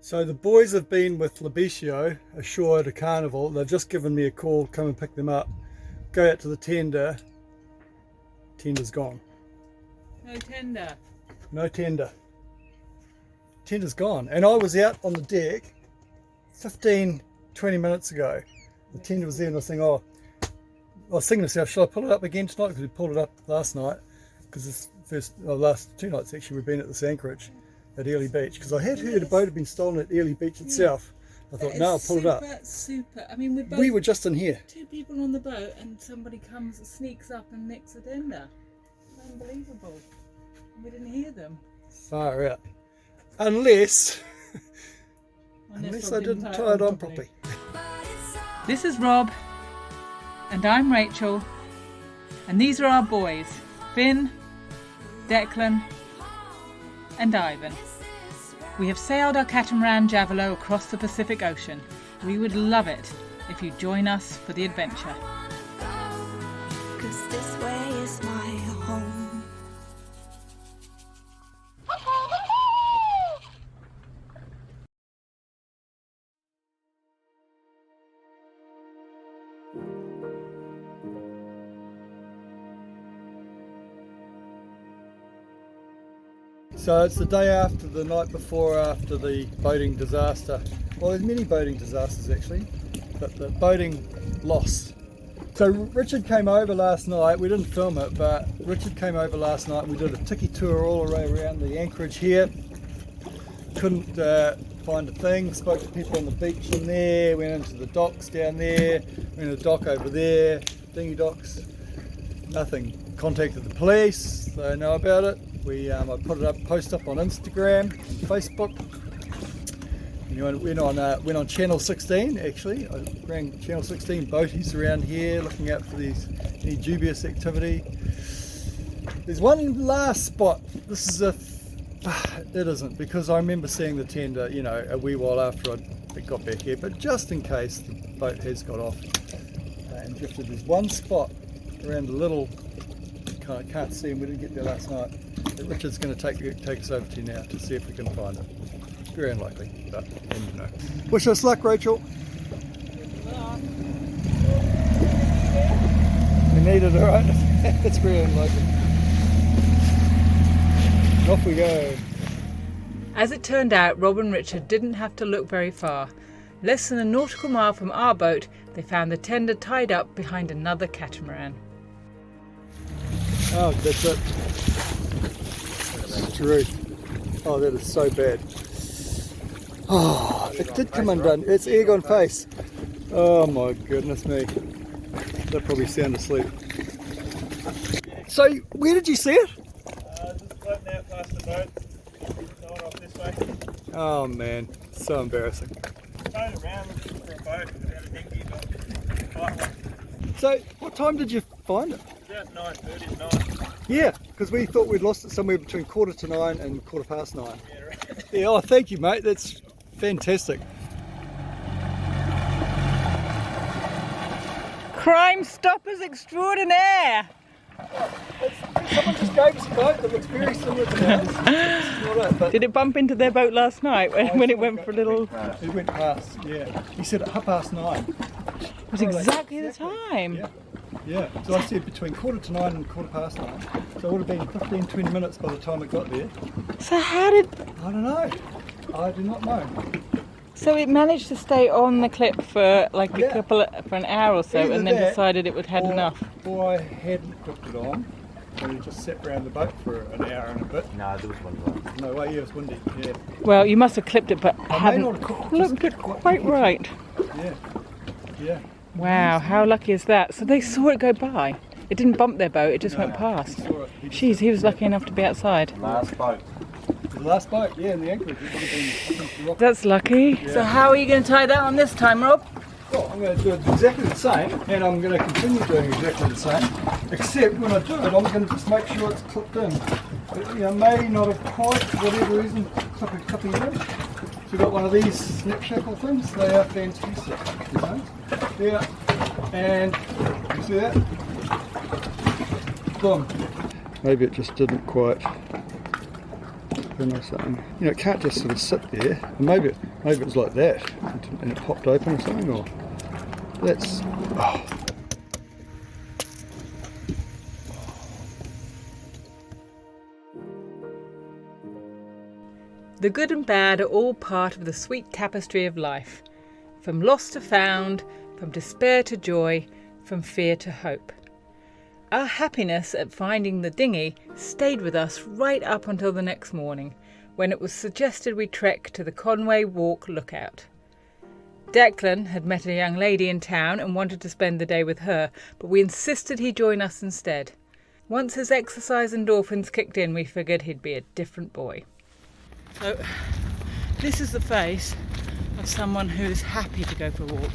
So the boys have been with Labicio ashore at a carnival. They've just given me a call, come and pick them up. Go out to the tender. Tender's gone. No tender. No tender. Tender's gone. And I was out on the deck 15, 20 minutes ago. The tender was there and I was thinking, oh, I was thinking to myself, shall I pull it up again tonight? Because we pulled it up last night. Because last 2 nights actually we've been at this anchorage at Airlie Beach, because I had heard a boat had been stolen at Airlie Beach itself. I thought, no, I'll pull it up. Super. I mean, we were just in here. 2 people on the boat, and somebody comes and sneaks up and nicks a tender. Unbelievable. And we didn't hear them. Far out. Unless I didn't tie it on properly. This is Rob, and I'm Rachel, and these are our boys, Finn, Declan and Ivan. We have sailed our catamaran Javelo across the Pacific Ocean. We would love it if you join us for the adventure. 'Cause this way is my home. So it's the day after, the night before, after the boating disaster. Well, there's many boating disasters actually, but the boating loss. So Richard came over last night. We didn't film it, but Richard came over last night and we did a tiki tour all the way around the anchorage here. Couldn't find a thing. Spoke to people on the beach in there, went into the docks down there, went to the dock over there, dinghy docks. Nothing. Contacted the police, they know about it. I put it up, post up on Instagram, and Facebook. Went on Channel 16 actually. I ran Channel 16 boaties around here, looking out for any dubious activity. There's one last spot. This is it isn't, because I remember seeing the tender, a wee while after I got back here. But just in case the boat has got off and drifted, there's one spot around a little. I can't see him. We didn't get there last night. But Richard's going to take us over to now to see if we can find it. Very unlikely, but Wish us luck, Rachel. We need it, alright? It's very unlikely. Off we go. As it turned out, Rob and Richard didn't have to look very far. Less than a nautical mile from our boat, they found the tender tied up behind another catamaran. Oh, that's it. That's true. Oh, that is so bad. Oh, it did come undone. It's egg on face. Oh my goodness me. They're probably sound asleep. So, where did you see it? Just floating out past the boat. Going off this way. Oh man, so embarrassing. Going around looking for a boat without a dinghy, but quite one. So, what time did you find it? About 9:30 at night. Yeah, because we thought we'd lost it somewhere between 8:45 and 9:15. Yeah, right. Yeah, oh thank you mate, that's fantastic. Crime Stoppers Extraordinaire! Someone just gave us a boat that looks very similar to ours. This is not it, but Did it bump into their boat last night when it went for a little... it went past, yeah. He said at 9:30. It was exactly the time. Yeah. Yeah, so I said between 8:45 and 9:15, so it would have been 15-20 minutes by the time it got there. So how did... I don't know, I do not know. So it managed to stay on the clip for like Yeah. for an hour or so, Either and then that, decided it would had enough. Or I hadn't clipped it on, and it just sat around the boat for an hour and a bit. No, there was one right. No way, yeah, it was windy, yeah. Well, you must have clipped it, but I may hadn't not have clipped it, looked just it quite right. Yeah, yeah. Wow, how lucky is that? So they saw it go by. It didn't bump their boat, it just No, went past. he saw it. He just Jeez, said, he was lucky enough to be outside. Last boat. The last boat, yeah, in the anchorage. It would have been up into the rock. That's lucky. Yeah. So how are you going to tie that on this time, Rob? Well, I'm going to do it exactly the same, and I'm going to continue doing exactly the same, except when I do it, I'm going to just make sure it's clipped in. It, may not have quite, for whatever reason, clipping in. So we've got one of these snap shackle things. They are fantastic. Yeah, and you see that? Boom. Maybe it just didn't quite open or something. You know, it can't just sort of sit there. And maybe it was like that and it popped open or something. Or that's. Oh. The good and bad are all part of the sweet tapestry of life. From loss to found, from despair to joy, from fear to hope. Our happiness at finding the dinghy stayed with us right up until the next morning, when it was suggested we trek to the Cairn Walk lookout. Declan had met a young lady in town and wanted to spend the day with her, but we insisted he join us instead. Once his exercise endorphins kicked in, we figured he'd be a different boy. So, this is the face of someone who is happy to go for a walk.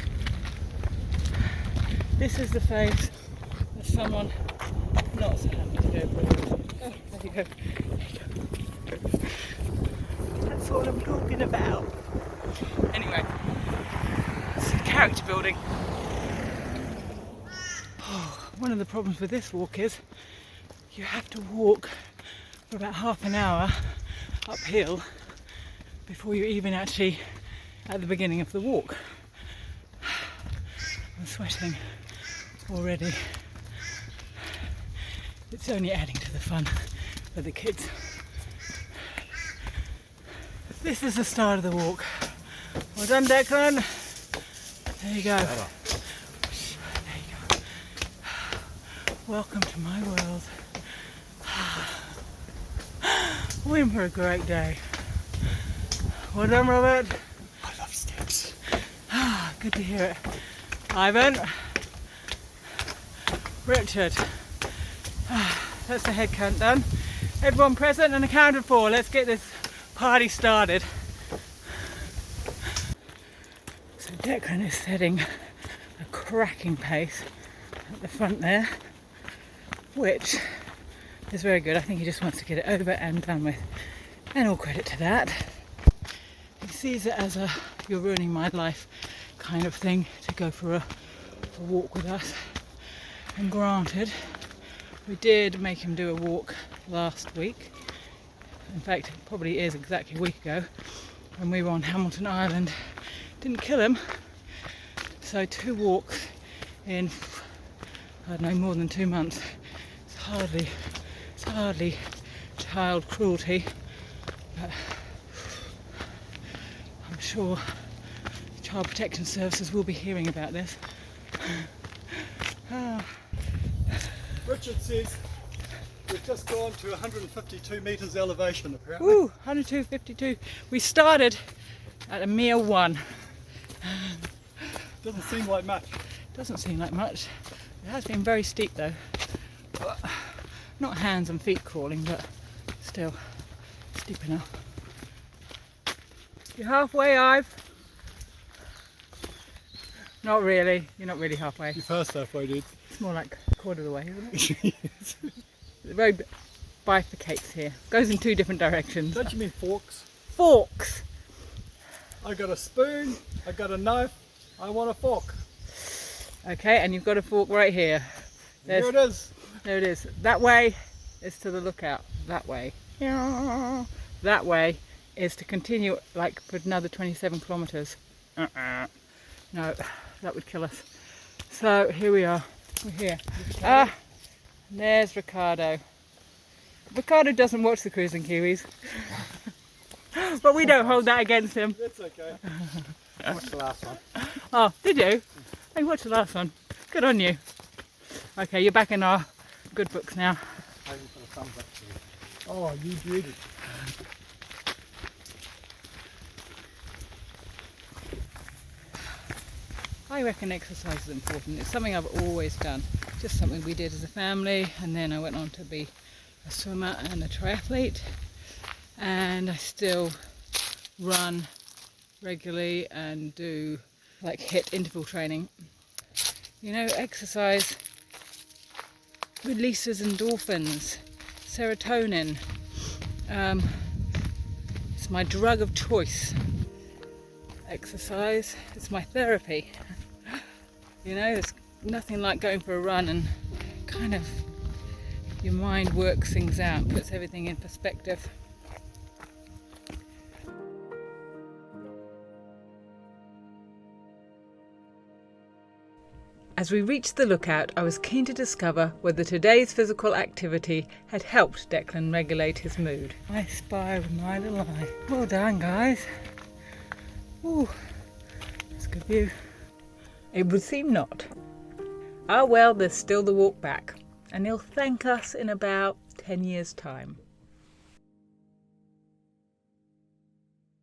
This is the face of someone not so happy to go for a walk. Oh, there you go. There you go. That's what I'm talking about. Anyway, it's character building. Oh, one of the problems with this walk is you have to walk for about half an hour uphill before you're even actually at the beginning of the walk. I'm sweating already. It's only adding to the fun for the kids. This is the start of the walk. Well done, Declan. There you go. There you go. Welcome to my world. We're in for a great day. Well done, Robert. I love steps. Good to hear it. Ivan. Richard. That's the head count done. Everyone present and accounted for. Let's get this party started. So Declan is setting a cracking pace at the front there, which is very good. I think he just wants to get it over and done with. And all credit to that. He sees it as a you're ruining my life kind of thing to go for a walk with us. And granted, we did make him do a walk last week. In fact, it probably is exactly a week ago when we were on Hamilton Island. Didn't kill him. So 2 walks in, I don't know, more than 2 months. It's hardly child cruelty, but I'm sure Child Protection Services will be hearing about this. Richard says we've just gone to 152 metres elevation apparently. Woo, 152. We started at a mere 1. Doesn't seem like much. Doesn't seem like much. It has been very steep though. Not hands and feet crawling, but still steep enough. You're halfway, Ive? Not really. You're not really halfway. You're first halfway, dude. It's more like a quarter of the way, isn't it? The road bifurcates here. Goes in 2 different directions. Don't you mean forks? Forks! I got a spoon, I got a knife, I want a fork. Okay, and you've got a fork right here. Here it is. There it is. That way is to the lookout. That way. That way is to continue like for another 27 kilometres. No, that would kill us. So here we are. We're here. There's Ricardo. Ricardo doesn't watch the Cruising Kiwis. But we don't hold that against him. That's okay. I watched the last one. Oh, did you? I watched the last one. Good on you. Okay, you're back in our good books now. Oh, you beauty. I reckon exercise is important. It's something I've always done. Just something we did as a family, and then I went on to be a swimmer and a triathlete, and I still run regularly and do like HIIT interval training. You know, exercise releases endorphins, serotonin. It's my drug of choice. Exercise, it's my therapy. You know, there's nothing like going for a run and kind of your mind works things out, puts everything in perspective. As we reached the lookout, I was keen to discover whether today's physical activity had helped Declan regulate his mood. I spy with my little eye. Well done, guys. Ooh, that's a good view. It would seem not. Ah well, there's still the walk back, and he'll thank us in about 10 years' time.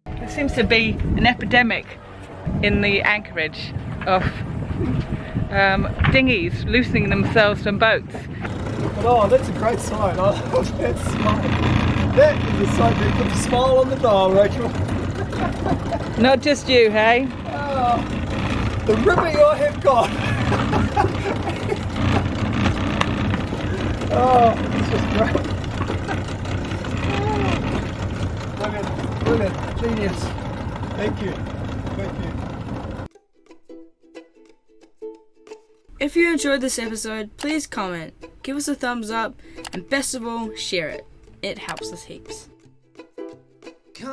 There seems to be an epidemic in the anchorage of dinghies loosening themselves from boats. But oh, that's a great sign. I love that sign. That is a sign that puts a smile on the dial, Rachel. Not just you, hey? Oh, the ripping I have got. Oh, it's just great. Oh, brilliant, genius. Thank you. Thank you. If you enjoyed this episode, please comment, give us a thumbs up, and best of all, share it. It helps us heaps. Come